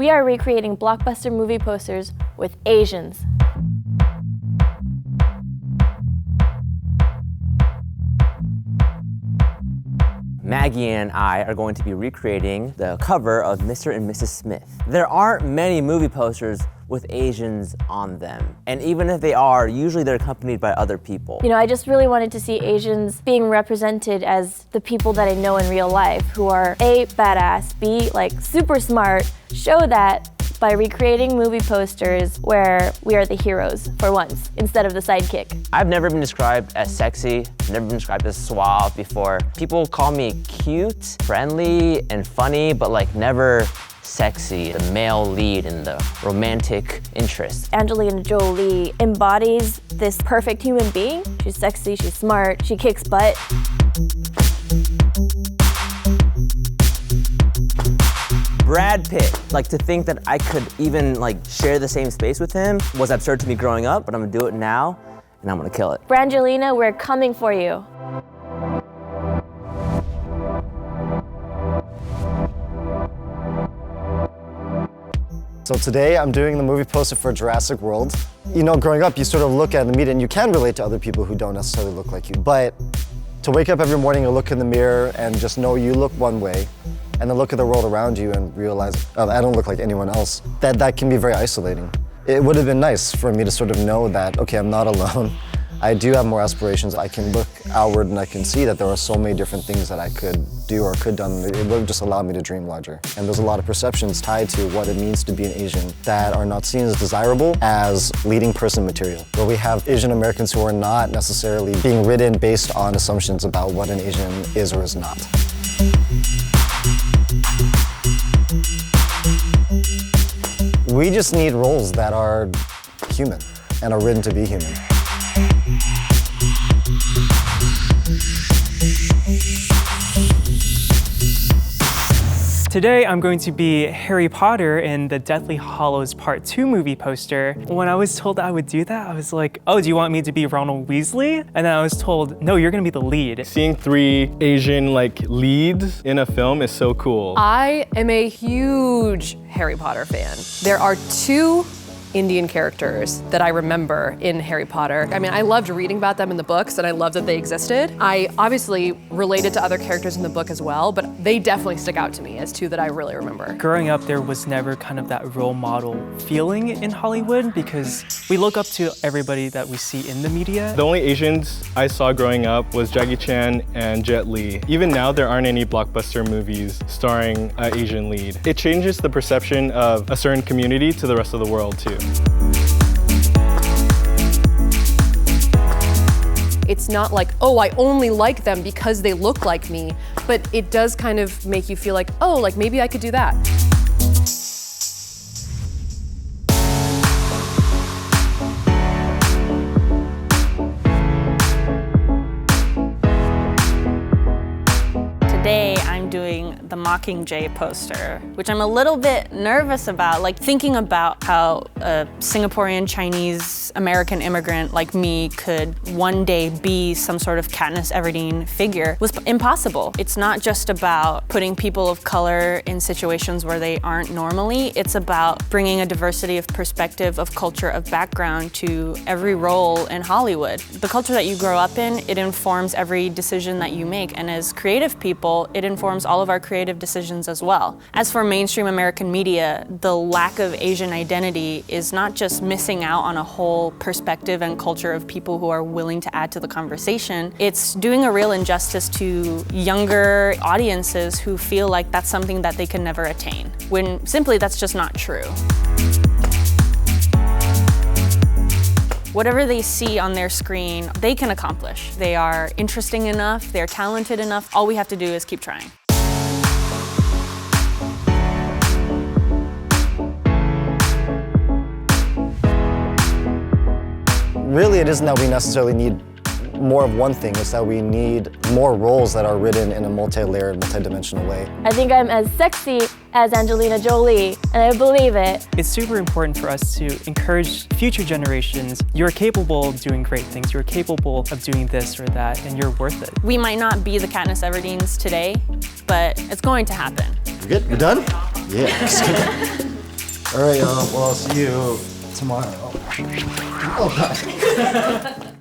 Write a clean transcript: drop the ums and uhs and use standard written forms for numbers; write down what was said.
We are recreating blockbuster movie posters with Asians. Maggie and I are going to be recreating the cover of Mr. and Mrs. Smith. There aren't many movie posters with Asians on them. And even if they are, usually they're accompanied by other people. You know, I just really wanted to see Asians being represented as the people that I know in real life, who are A, badass, B, like super smart, show that by recreating movie posters where we are the heroes for once, instead of the sidekick. I've never been described as sexy, never been described as suave before. People call me cute, friendly, and funny, but like never sexy, the male lead and the romantic interest. Angelina Jolie embodies this perfect human being. She's sexy, she's smart, she kicks butt. Brad Pitt, like to think that I could even like share the same space with him was absurd to me growing up, but I'm gonna do it now and I'm gonna kill it. Brangelina, we're coming for you. So today I'm doing the movie poster for Jurassic World. You know, growing up, you sort of look at the media and you can relate to other people who don't necessarily look like you. But to wake up every morning and look in the mirror and just know you look one way, and then look at the world around you and realize, oh, I don't look like anyone else, that can be very isolating. It would have been nice for me to sort of know that, okay, I'm not alone. I do have more aspirations. I can look outward and I can see that there are so many different things that I could do or could done. It would have just allowed me to dream larger. And there's a lot of perceptions tied to what it means to be an Asian that are not seen as desirable as leading person material. Where we have Asian Americans who are not necessarily being written based on assumptions about what an Asian is or is not. We just need roles that are human and are written to be human. Today I'm going to be Harry Potter in the Deathly Hallows Part 2 movie poster. When I was told I would do that, I was like, oh, do you want me to be Ronald Weasley? And then I was told, no, you're gonna be the lead. Seeing 3 Asian leads in a film is so cool. I am a huge Harry Potter fan. There are 2 Indian characters that I remember in Harry Potter. I mean, I loved reading about them in the books and I loved that they existed. I obviously related to other characters in the book as well, but they definitely stick out to me as 2 that I really remember. Growing up, there was never kind of that role model feeling in Hollywood because we look up to everybody that we see in the media. The only Asians I saw growing up was Jackie Chan and Jet Li. Even now, there aren't any blockbuster movies starring an Asian lead. It changes the perception of a certain community to the rest of the world too. It's not like, oh, I only like them because they look like me, but it does kind of make you feel like, oh, like maybe I could do that. Today I'm doing the Mockingjay poster, which I'm a little bit nervous about, like thinking about how a Singaporean Chinese American immigrant like me could one day be some sort of Katniss Everdeen figure was impossible. It's not just about putting people of color in situations where they aren't normally, it's about bringing a diversity of perspective, of culture, of background to every role in Hollywood. The culture that you grow up in, it informs every decision that you make, and as creative people, it informs all of our creative decisions as well. As for mainstream American media, the lack of Asian identity is not just missing out on a whole perspective and culture of people who are willing to add to the conversation, it's doing a real injustice to younger audiences who feel like that's something that they can never attain, when simply that's just not true. Whatever they see on their screen, they can accomplish. They are interesting enough, they're talented enough, all we have to do is keep trying. Really, it isn't that we necessarily need more of one thing, it's that we need more roles that are written in a multi-layered, multi-dimensional way. I think I'm as sexy as Angelina Jolie, and I believe it. It's super important for us to encourage future generations. You're capable of doing great things. You're capable of doing this or that, and you're worth it. We might not be the Katniss Everdeens today, but it's going to happen. You good? You done? Yeah. All right, y'all. Well, I'll see you tomorrow. Oh, God.